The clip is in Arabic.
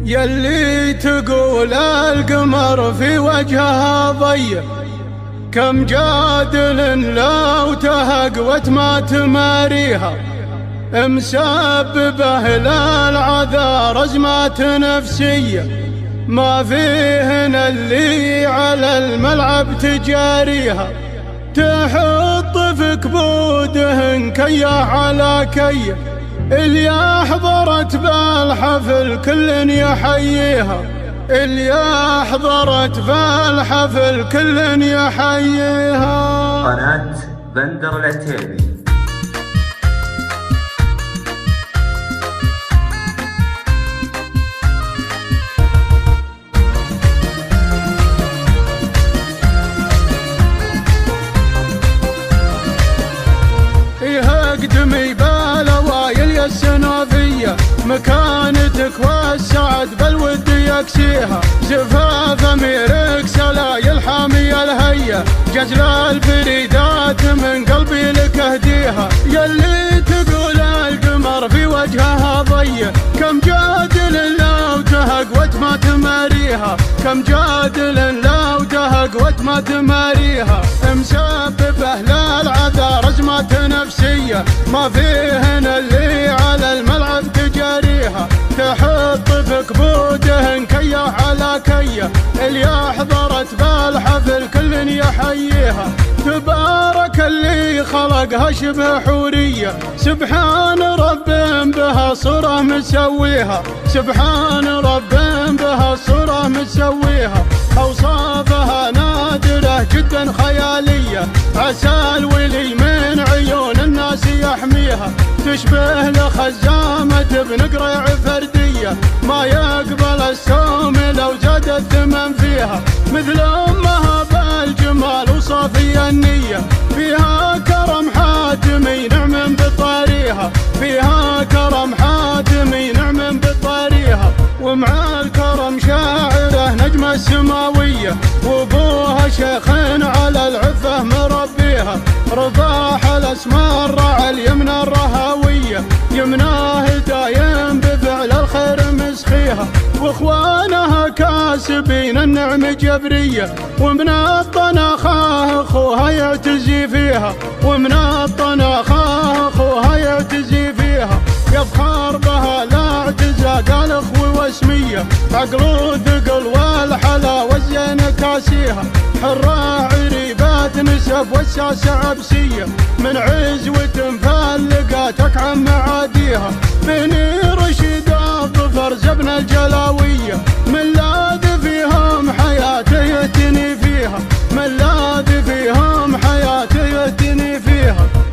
يلي تقول القمر في وجهها ضيق، كم جادل لو تهقوت ما تماريها، مسببه للعذا رزمات نفسية، ما فيهن اللي على الملعب تجاريها، تحط في كبودهن كيه على كيه، اللي حضرت بالحفل كل يحييها، اللي حضرت بالحفل كل يحييها. قناة بندر العتيبي. اقدمي بالاوايل يا السنافية، مكانتك والسعد بالود يكسيها، زفاف اميرك سلايل حامية الهية، جزل الفريدات من قلبي لك اهديها، يلي تقول القمر في وجهها ضيق، كم جادل لو تهقوت ما تماريها، كم جادل لو تهقوت ما تماريها، مسببه للعذا رزمات نفسية، ما فيهن اللي على الملعب تجاريها، تحط في كبودهن كيه على كيه، اللي حضرت بالحفل كل يحييها، تبارك اللي خلقها شبه حورية، سبحان رب بها صورة مسويها، سبحان رب بها صورة مسويها، أوصافها نادرة جدا خيالية، عسى الولي من عيون الناس يحميها، تشبه لخزامة بنقرع فردية، ما يقبل السوم لو زاد الثمن فيها، مثل أمها بالجمال وصافي النية، فيها كرم حاتمي نعم بطاريها، فيها كرم حاتمي نعم بطاريها، ومع الكرم شاعره نجمة السماوية، وابوها شيخ على العفة مربيها، رفاح الاسماء الرعل يمنى الرهاوية، يمناه دايم بفعل الخير مسخيها، واخوانها كاسبين النعم جبرية، ومن الطناخة اخوها يعتزي فيها، ومن الطناخة اخوها يعتزي فيها، يفخر بها لا اعتزاز الاخوة واسمية، عقل وثقل والحلا والزين كاسيها، حرة عريبات نسب والساسة عبسية، من عزوة مفلقاتك عن معاديها، بني رشيد الظفر زبن الجلاوية، من لاذ فيهم حياته يهتني فيها، من لاذ فيهم حياته يهتني فيها.